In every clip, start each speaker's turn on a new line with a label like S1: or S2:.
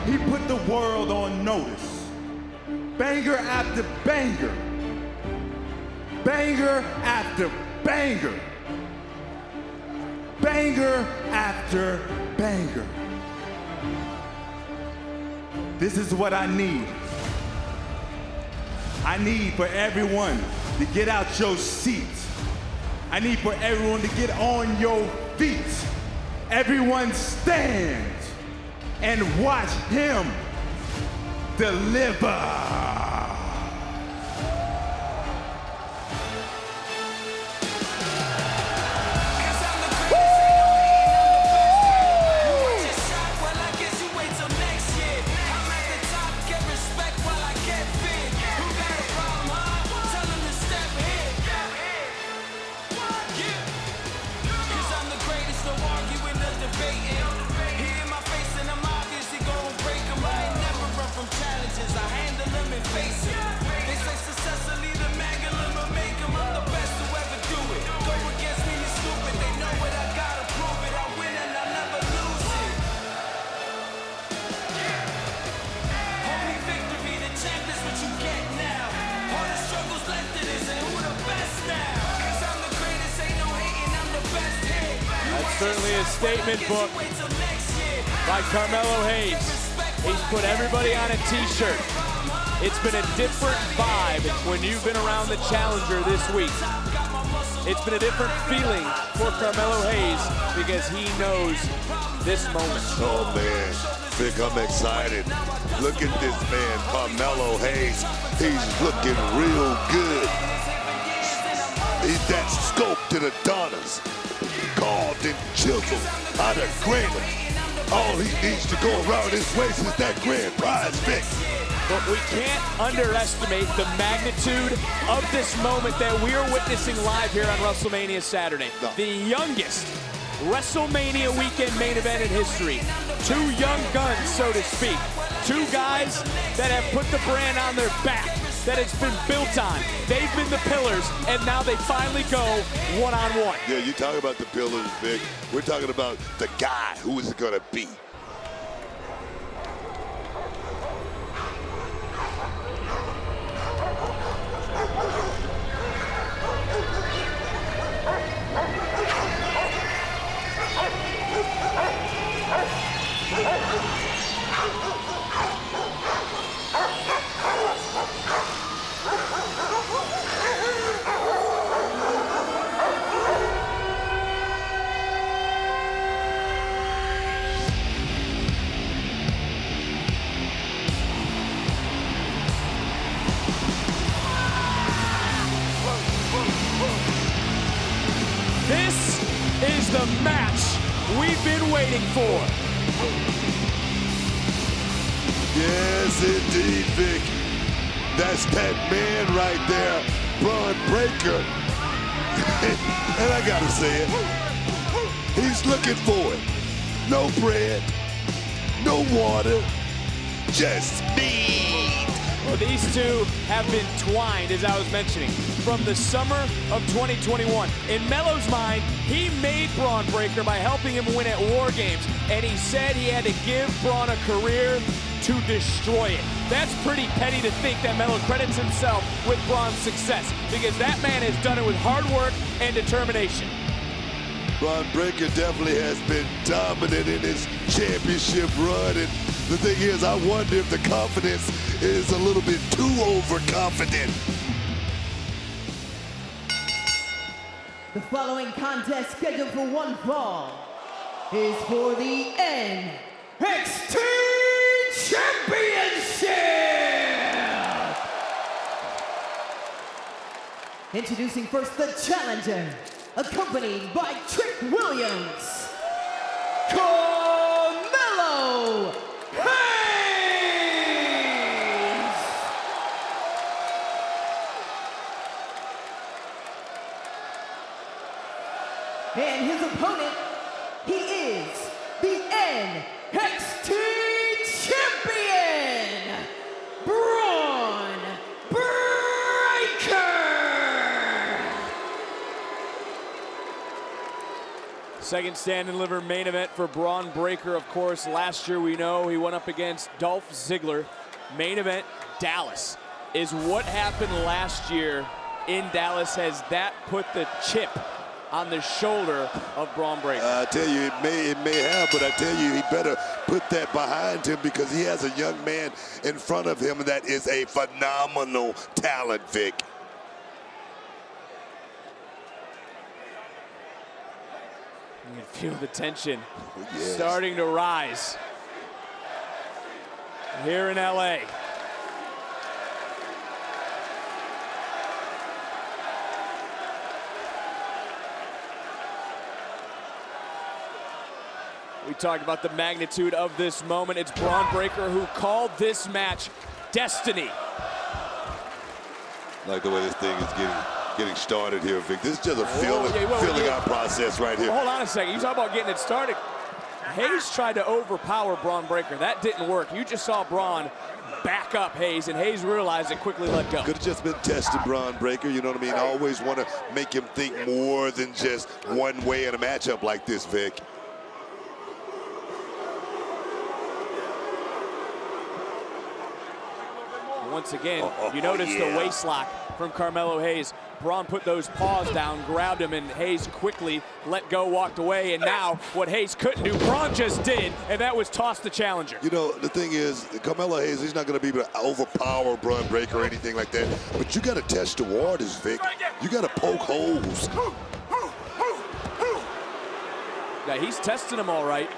S1: He put the world on notice. Banger after banger. Banger after banger. Banger after banger. This is what I need. I need for everyone to get out your seats. I need for everyone to get on your feet. Everyone stand and watch him deliver.
S2: Certainly a statement book by Carmelo Hayes. He's put everybody on a t-shirt. It's been a different vibe when you've been around the challenger this week. It's been a different feeling for Carmelo Hayes because he knows this moment.
S3: Oh man, Vic, I'm excited. Look at this man, Carmelo Hayes. He's looking real good. He's that sculpted Adonis. Carved and chiseled out of granite. All he needs to go around his waist is that grand prize, Vic.
S2: But we can't underestimate the magnitude of this moment that we are witnessing live here on WrestleMania Saturday.
S3: No.
S2: The youngest WrestleMania weekend main event in history. Two young guns, so to speak. Two guys that have put the brand on their back, that it's been built on. They've been the pillars, and now they finally go one-on-one.
S3: Yeah, you talk about the pillars, Vic. We're talking about the guy. Who is it going to be?
S2: This is the match we've been waiting for.
S3: Yes, indeed, Vic. That's that man right there, Bron Breakker. And I gotta say it, he's looking for it. No bread, no water, just meat.
S2: Well, these two have been twined, as I was mentioning, from the summer of 2021. In Melo's mind, he made Bron Breakker by helping him win at War Games, and he said he had to give Bron a career to destroy it. That's pretty petty to think that Melo credits himself with Bron's success, because that man has done it with hard work and determination.
S3: Bron Breakker definitely has been dominant in his championship run, and the thing is, I wonder if the confidence is a little bit too overconfident.
S4: The following contest, scheduled for one fall, is for the NXT Championship! Introducing first the challenger, accompanied by Trick Williams, Carmelo Hayes! And his opponent, he is the NXT Champion, Bron Breakker!
S2: Second stand and deliver main event for Bron Breakker. Of course, last year we know he went up against Dolph Ziggler. Main event, Dallas. Is what happened last year in Dallas, has that put the chip on the shoulder of Bron Breakker?
S3: I tell you, it may have, but I tell you, he better put that behind him because he has a young man in front of him that is a phenomenal talent, Vic.
S2: You can feel the tension starting to rise here in LA. We talked about the magnitude of this moment. It's Bron Breakker who called this match destiny.
S3: Like the way this thing is getting started here, Vic. This is just a filling out process right here.
S2: Hold on a second. You talk about getting it started. Hayes tried to overpower Bron Breakker. That didn't work. You just saw Bron back up Hayes, and Hayes realized it, quickly let go.
S3: Could have just been testing Bron Breakker, you know what I mean? I always want to make him think more than just one way in a matchup like this, Vic.
S2: Once again, you notice the waist lock from Carmelo Hayes. Bron put those paws down, grabbed him, and Hayes quickly let go, walked away. And now what Hayes couldn't do, Bron just did, and that was toss the challenger.
S3: You know, the thing is, Carmelo Hayes, he's not going to be able to overpower Bron Breakker or anything like that. But you got to test the waters, Vic. You got to poke holes.
S2: Yeah, he's testing him all right.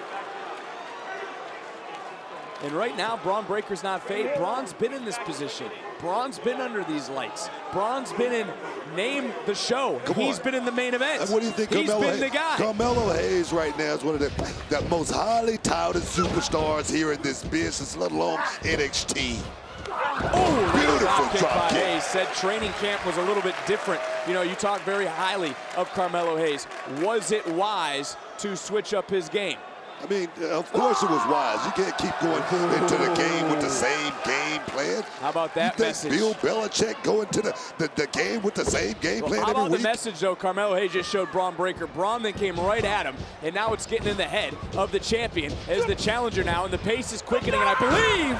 S2: And right now, Bron Breakker's not faded. Bron's been in this position. Bron's been under these lights. Bron's been in Name the Show. He's been in the main event.
S3: And what do you think?
S2: He's been the guy.
S3: Carmelo Hayes right now is one of the most highly touted superstars here in this business, let alone NXT.
S2: Oh,
S3: beautiful drop kick.
S2: Hayes said training camp was a little bit different. You know, you talk very highly of Carmelo Hayes. Was it wise to switch up his game?
S3: I mean, of course it was wise. You can't keep going into the game with the same game plan.
S2: How about that message?
S3: Bill Belichick going to the game with the same game plan
S2: how
S3: every
S2: about
S3: week?
S2: The message, though? Carmelo Hayes just showed Bron Breakker. Bron then came right at him, and now it's getting in the head of the champion as the challenger now, and the pace is quickening, and I believe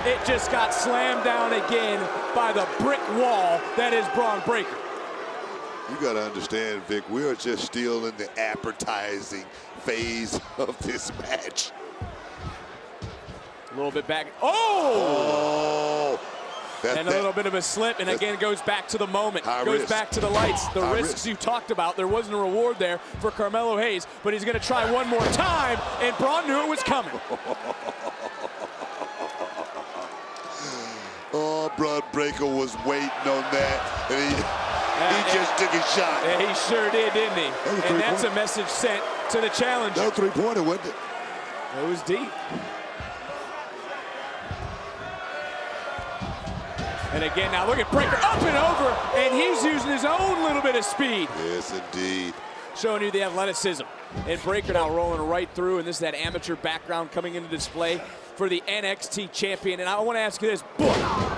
S2: it just got slammed down again by the brick wall that is Bron Breakker.
S3: You got to understand, Vic, we are just still in the advertising phase of this match.
S2: A little bit back. Oh! And a little bit of a slip, and again, it goes back to the moment. Goes back to the lights. The risks you talked about. There wasn't a reward there for Carmelo Hayes, but he's going to try one more time, and Bron knew it was coming.
S3: Oh, Bron Breakker was waiting on that, and he just took his shot.
S2: Yeah, he sure did, didn't he? And that's a message sent to the challenger.
S3: No three-pointer, wasn't it?
S2: It was deep. And again, now look at Breakker up and over, and he's using his own little bit of speed.
S3: Yes, indeed.
S2: Showing you the athleticism. And Breakker now rolling right through, and this is that amateur background coming into display for the NXT champion. And I want to ask you this, Book,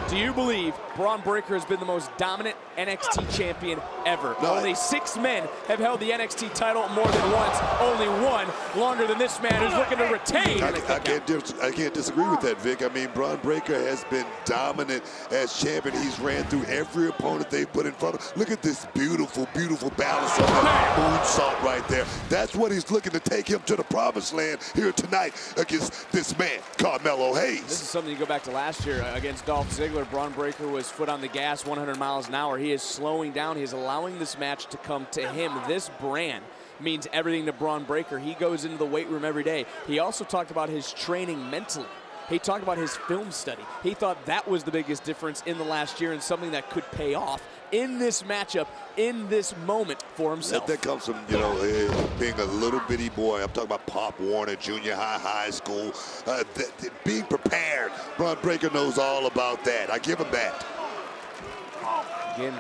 S2: do you believe Bron Breakker has been the most dominant NXT champion ever?
S3: No.
S2: Only 6 men have held the NXT title more than once. Only one longer than this man who's looking to retain.
S3: I can't disagree with that, Vic. I mean, Bron Breakker has been dominant as champion. He's ran through every opponent they've put in front of. Look at this beautiful, beautiful balance of that moonsault right there. That's what he's looking to take him to the promised land here tonight against this man, Carmelo Hayes.
S2: This is something you go back to last year against Dolph Ziggler. Bron Breakker was foot on the gas, 100 miles an hour. He is slowing down. He is allowing this match to come to him. This brand means everything to Bron Breakker. He goes into the weight room every day. He also talked about his training mentally. He talked about his film study. He thought that was the biggest difference in the last year and something that could pay off in this matchup, in this moment for himself.
S3: That comes from, you know, being a little bitty boy. I'm talking about Pop Warner, junior high, high school. Being prepared. Bron Breakker knows all about that. I give him that.
S2: Again,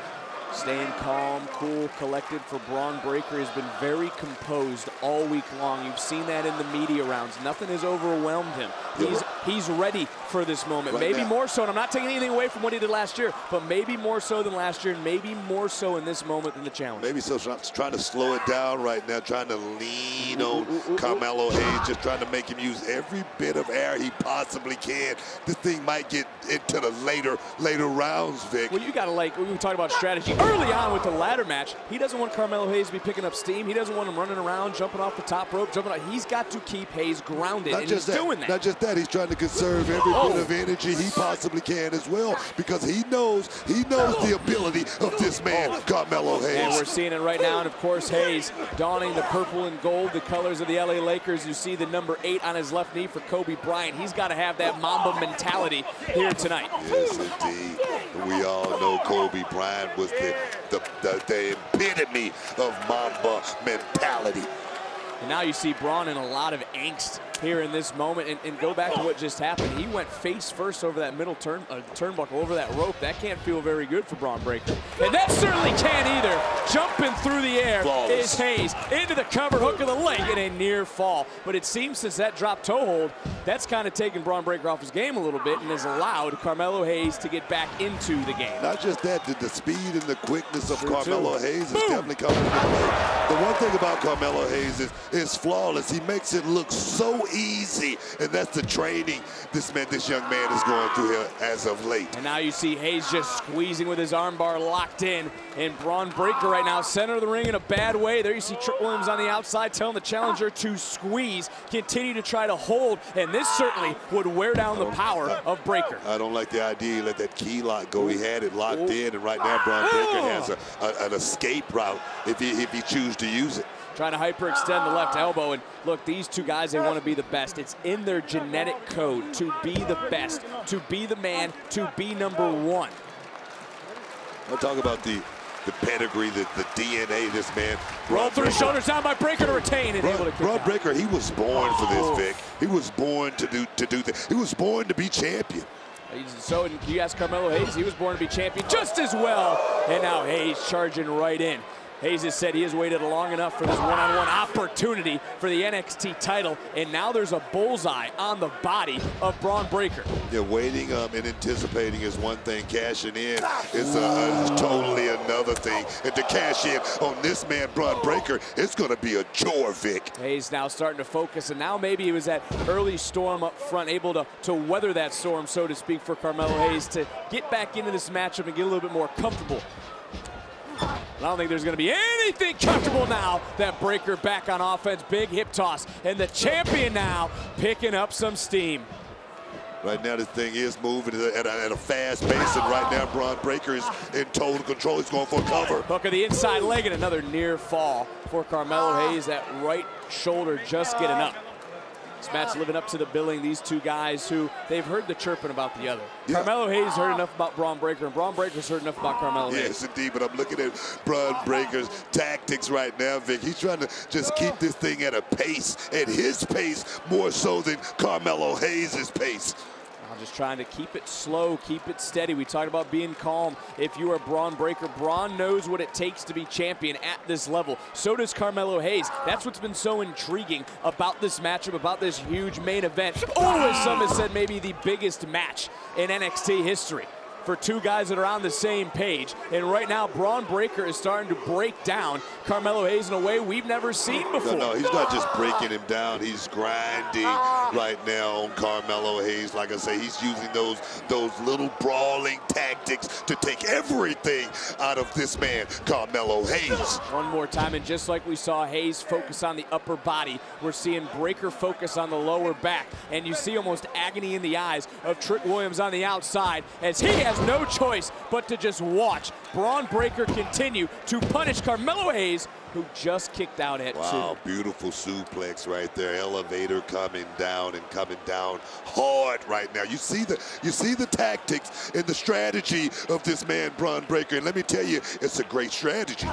S2: Staying calm, cool, collected for Bron Breakker. Has been very composed all week long. You've seen that in the media rounds. Nothing has overwhelmed him. He's ready for this moment.
S3: Right
S2: maybe
S3: now.
S2: more so, and I'm not taking anything away from what he did last year, but maybe more so than last year, and maybe more so in this moment than the challenge.
S3: Maybe so, trying to slow it down right now, trying to lean on Carmelo Hayes, just trying to make him use every bit of air he possibly can. This thing might get into the later rounds, Vic.
S2: Well, you got to, like, we talk about strategy early on with the ladder match. He doesn't want Carmelo Hayes to be picking up steam. He doesn't want him running around, jumping off the top rope, jumping out. He's got to keep Hayes grounded, and he's doing that.
S3: Not just that, he's trying to conserve every bit of energy he possibly can as well, because he knows the ability of this man, Carmelo Hayes.
S2: And we're seeing it right now, and of course Hayes donning the purple and gold, the colors of the LA Lakers. You see the number 8 on his left knee for Kobe Bryant. He's got to have that Mamba mentality here tonight.
S3: Yes, indeed. We all know Kobe Bryant was the epitome of Mamba mentality.
S2: And now you see Bron in a lot of angst here in this moment, and go back to what just happened. He went face first over that middle turnbuckle, over that rope. That can't feel very good for Bron Breakker. And that certainly can't either. Jumping through the air is Hayes into the cover hook of the leg and a near fall. But it seems since that drop toe hold, that's kind of taken Bron Breakker off his game a little bit and has allowed Carmelo Hayes to get back into the game.
S3: Not just that, the speed and the quickness of Carmelo Hayes is definitely coming into play. The one thing about Carmelo Hayes is flawless. He makes it look so easy, and that's the training this young man is going through here as of late.
S2: And now you see Hayes just squeezing with his armbar locked in, and Bron Breakker right now center of the ring in a bad way. There you see Trick Williams on the outside telling the challenger to squeeze, continue to try to hold, and this certainly would wear down the power of Breakker.
S3: I don't like the idea he let that key lock go. He had it locked in, and right now Bron Breakker has an escape route if he chooses to use it.
S2: Trying to hyperextend the left elbow, and look, these two guys, they want to be the best. It's in their genetic code to be the best, to be the man, to be number one.
S3: I'll talk about the pedigree, the DNA of this man.
S2: Roll through his shoulders down by Breakker to retain and able to kick
S3: Bron
S2: out.
S3: Breakker, he was born for this, Vic. He was born to do this. He was born to be champion.
S2: So you ask Carmelo Hayes, he was born to be champion just as well. And now Hayes charging right in. Hayes has said he has waited long enough for this one-on-one opportunity for the NXT title, and now there's a bullseye on the body of Bron Breakker.
S3: Yeah, waiting and anticipating is one thing. Cashing in is totally another thing. And to cash in on this man, Bron Breakker, it's going to be a chore, Vic.
S2: Hayes now starting to focus, and now maybe it was that early storm up front, able to weather that storm, so to speak, for Carmelo Hayes to get back into this matchup and get a little bit more comfortable. I don't think there's going to be anything comfortable now that Breakker back on offense. Big hip toss, and the champion now picking up some steam.
S3: Right now, this thing is moving at a fast pace, and right now, Bron Breakker is in total control. He's going for a cover.
S2: Hook of the inside leg, and another near fall for Carmelo Hayes. That right shoulder just getting up. This match living up to the billing. These two guys who they've heard the chirping about the other. Yeah. Carmelo Hayes heard enough about Bron Breakker, and Bron Breakker's heard enough about Carmelo Hayes.
S3: Yes, indeed, but I'm looking at Bron Breakker's tactics right now, Vic. He's trying to just keep this thing at a pace, at his pace, more so than Carmelo Hayes' pace.
S2: Just trying to keep it slow, keep it steady. We talked about being calm. If you are Bron Breakker, Bron knows what it takes to be champion at this level. So does Carmelo Hayes. That's what's been so intriguing about this matchup, about this huge main event. Or as some have said, maybe the biggest match in NXT history for two guys that are on the same page. And right now, Bron Breakker is starting to break down Carmelo Hayes in a way we've never seen before.
S3: No, he's not just breaking him down. He's grinding right now on Carmelo Hayes. Like I say, he's using those little brawling tactics to take everything out of this man, Carmelo Hayes.
S2: One more time, and just like we saw Hayes focus on the upper body, we're seeing Breakker focus on the lower back. And you see almost agony in the eyes of Trick Williams on the outside as he has no choice but to just watch Bron Breakker continue to punish Carmelo Hayes, who just kicked out at 2.
S3: Wow, beautiful suplex right there. Elevator coming down and coming down hard right now. You see the tactics and the strategy of this man, Bron Breakker. And let me tell you, it's a great strategy.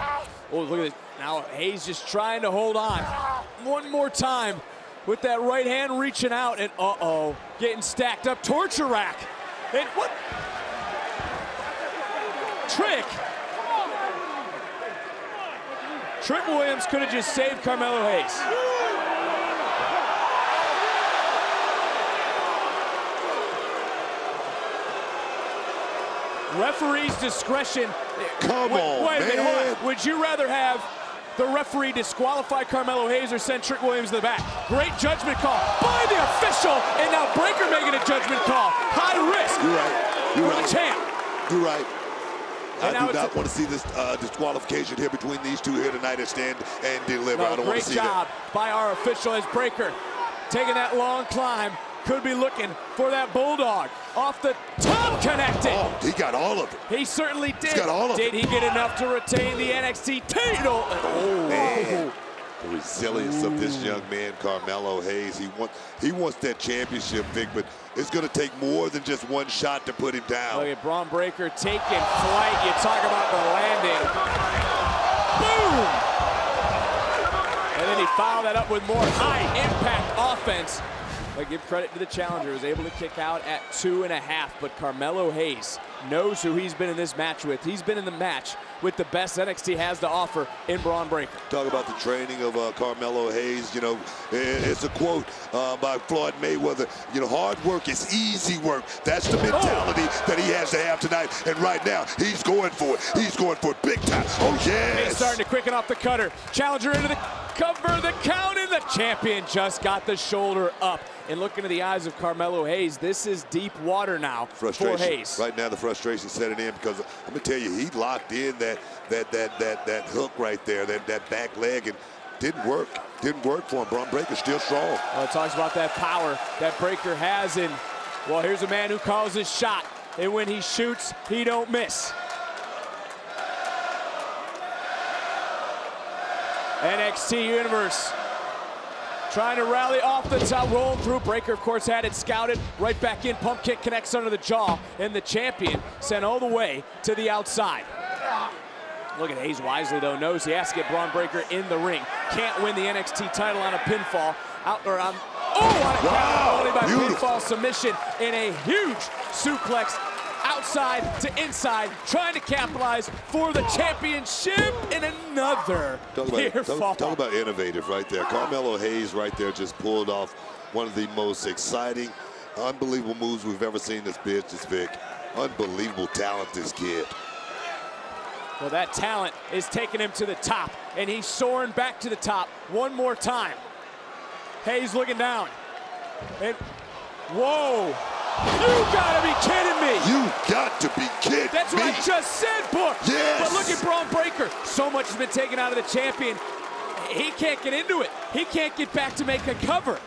S2: Oh, look at this. Now Hayes just trying to hold on. One more time with that right hand reaching out, and getting stacked up. Torture rack. And what? Trick Trick Williams could have just saved Carmelo Hayes. Referee's discretion.
S3: Come on,
S2: wait a minute, hold
S3: man.
S2: on. Would you rather have the referee disqualify Carmelo Hayes or send Trick Williams to the back? Great judgment call by the official, and now Breakker making a judgment call. High risk
S3: You're
S2: for
S3: right.
S2: the champ.
S3: You're right.
S2: And
S3: I do not want to see this disqualification here between these two here tonight and stand and deliver. I don't want to see that.
S2: Great job by our official as Breakker taking that long climb. Could be looking for that bulldog. Off the top, connected.
S3: Oh, he got all of it.
S2: He certainly did.
S3: He's got all of it.
S2: Did he get enough to retain the NXT title? Oh,
S3: man. The resilience of this young man, Carmelo Hayes. He wants that championship, Vic, but it's going to take more than just one shot to put him down.
S2: Look at Bron Breakker taking flight. You talk about the landing. Boom! And then he followed that up with more high-impact offense. But give credit to the challenger, was able to kick out at 2.5, but Carmelo Hayes knows who he's been in this match with. He's been in the match with the best NXT has to offer in Bron Breakker.
S3: Talk about the training of Carmelo Hayes. You know, it's a quote by Floyd Mayweather. You know, hard work is easy work. That's the mentality that he has to have tonight. And right now, he's going for it. He's going for it big time. Oh, yes.
S2: He's starting to quicken off the cutter. Challenger into the cover, the count, and the champion just got the shoulder up. And look into the eyes of Carmelo Hayes. This is deep water now for Hayes.
S3: Right now, the frustration setting in because I'm gonna tell you, he locked in that hook right there, that back leg, and didn't work. Didn't work for him. Bron Breakker still strong.
S2: Well, it talks about that power that Breakker has, and well, here's a man who calls his shot, and when he shoots, he don't miss. NXT Universe trying to rally off the top, rolling through. Breakker, of course, had it scouted. Right back in, pump kick connects under the jaw, and the champion sent all the way to the outside. Look at Hayes wisely, though, knows he has to get Bron Breakker in the ring. Can't win the NXT title on a pinfall. On a count, only by pinfall submission in a huge suplex. Outside to inside, trying to capitalize for the championship in another near fall.
S3: Talk about innovative right there. Carmelo Hayes right there just pulled off one of the most exciting, unbelievable moves we've ever seen in this business, Vic. Unbelievable talent, this kid.
S2: Well, that talent is taking him to the top, and he's soaring back to the top one more time. Hayes looking down. And whoa! You gotta be kidding me!
S3: You got to be kidding me!
S2: That's what I just said, Book!
S3: Yes!
S2: But look at Bron Breakker. So much has been taken out of the champion. He can't get into it. He can't get back to make a cover.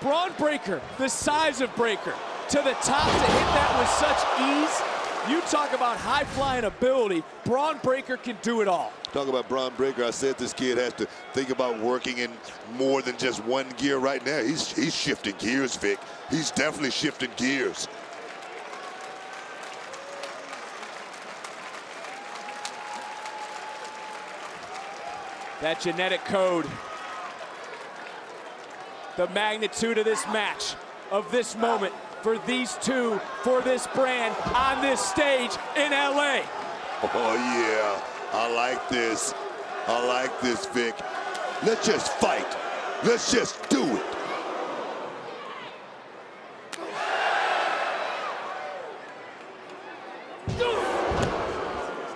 S2: Bron Breakker, the size of Breakker, to the top to hit that with such ease. You talk about high-flying ability. Bron Breakker can do it all.
S3: Talk about Bron Breakker. I said this kid has to think about working in more than just one gear right now. He's shifting gears, Vic. He's definitely shifting gears.
S2: That genetic code. The magnitude of this match, of this moment, for these two, for this brand, on this stage in LA.
S3: Oh, yeah. I like this. I like this, Vic. Let's just fight. Let's just do it.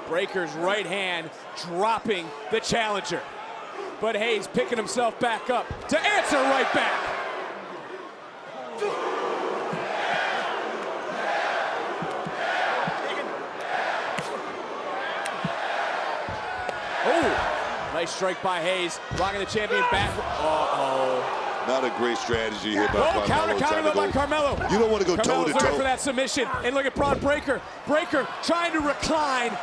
S2: Breakker's right hand dropping the challenger. But Hayes picking himself back up to answer right back. Oh, nice strike by Hayes, rocking the champion back. Uh-oh.
S3: Not a great strategy here by Carmelo.
S2: Counter by Carmelo.
S3: You don't want to go toe-to-toe.
S2: Looking for that submission, and look at Bron Breakker. Breakker trying to recline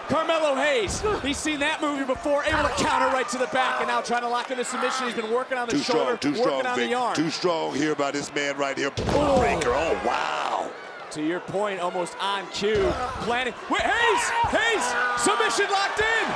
S2: Carmelo Hayes. He's seen that movie before, able to counter right to the back, and now trying to lock in the submission. He's been working on the shoulder, working on the arm.
S3: Too strong here by this man right here, Bron Breakker. Oh, wow.
S2: To your point, almost on cue. Planning. Wait, Hayes! Submission locked in!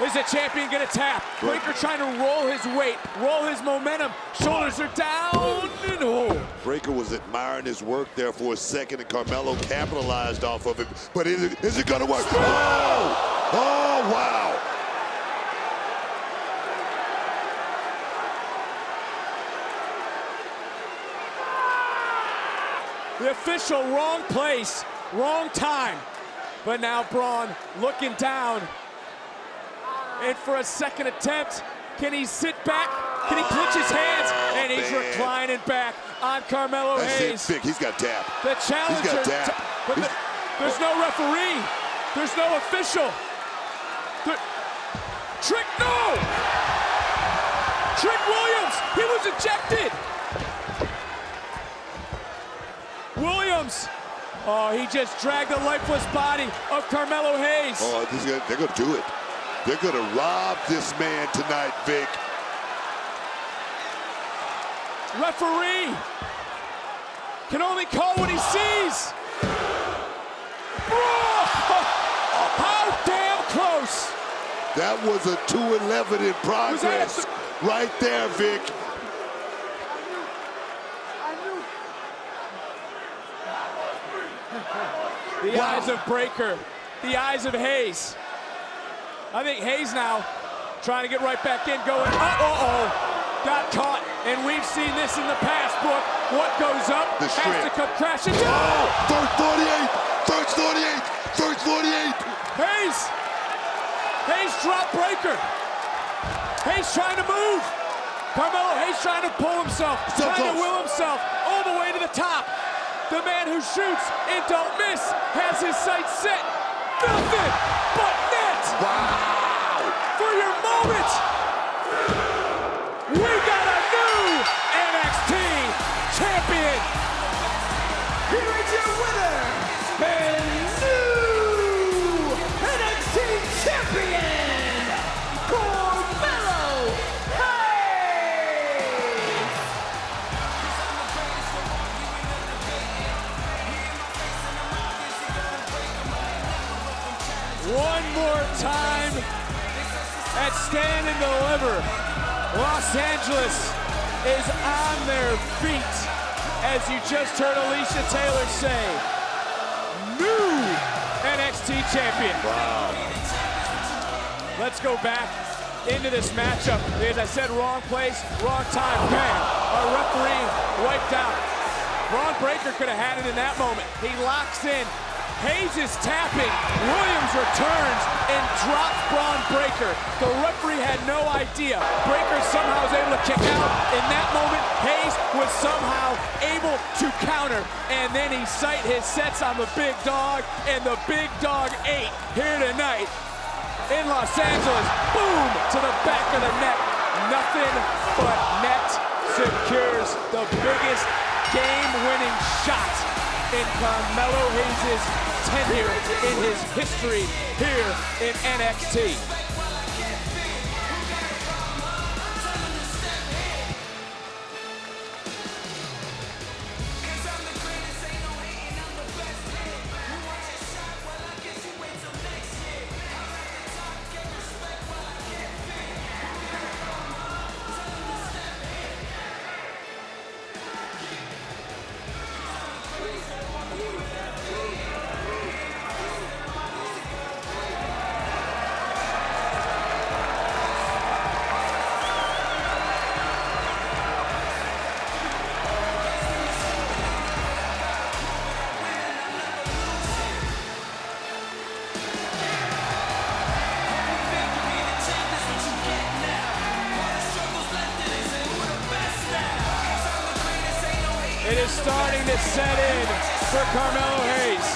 S2: Is the champion gonna tap? Breakker trying to roll his weight, roll his momentum. Shoulders are down. And oh.
S3: Breakker was admiring his work there for a second, and Carmelo capitalized off of it. But is it gonna work? Oh! Oh, wow!
S2: The official, wrong place, wrong time. But now Bron looking down. And for a second attempt, can he sit back? Can he clench his hands? And he's reclining back on Carmelo Hayes.
S3: That's it, Vic. He's got tap.
S2: The challenger.
S3: He's got tap.
S2: But there's no referee. There's no official. Trick, no! Trick Williams, he was ejected. Williams, oh, he just dragged the lifeless body of Carmelo Hayes.
S3: Oh, they're going to do it. They're going to rob this man tonight, Vic.
S2: Referee can only call what he sees. Oh, how damn close.
S3: That was a 2-11 in progress. Right there, Vic.
S2: The eyes of Breakker, the eyes of Hayes. I think Hayes now trying to get right back in, going, got caught. And we've seen this in the past, Brooke. What goes up has to come crashing down.
S3: First 48, first 48.
S2: Hayes dropped Breakker. Hayes trying to move. Carmelo Hayes trying to pull himself, trying to will himself all the way to the top. The man who shoots and don't miss has his sights set. Nothing but net.
S3: Wow.
S2: For your moment, we got a new NXT champion.
S4: Here is your winner, and new NXT champion, Carmelo Hayes.
S2: One more time at Stand and Deliver. Los Angeles is on their feet, as you just heard Alicia Taylor say. New NXT champion.
S3: Wow.
S2: Let's go back into this matchup. As I said, wrong place, wrong time. Bam! Our referee wiped out. Bron Breakker could have had it in that moment. He locks in. Hayes is tapping. Williams returns and drops Bron Breakker. The referee had no idea. Breakker somehow was able to kick out. In that moment, Hayes was somehow able to counter. And then he sight his sets on the big dog, and the big dog ate here tonight in Los Angeles. Boom! To the back of the neck. Nothing but net secures the biggest game-winning shot in Carmelo Hayes' tenure in his history here in NXT. It is starting to set in for Carmelo Hayes.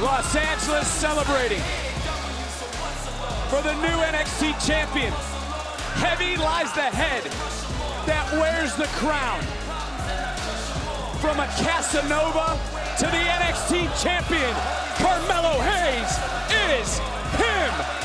S2: Los Angeles celebrating for the new NXT champion. Heavy lies the head that wears the crown. From a Casanova to the NXT champion, Carmelo Hayes is him.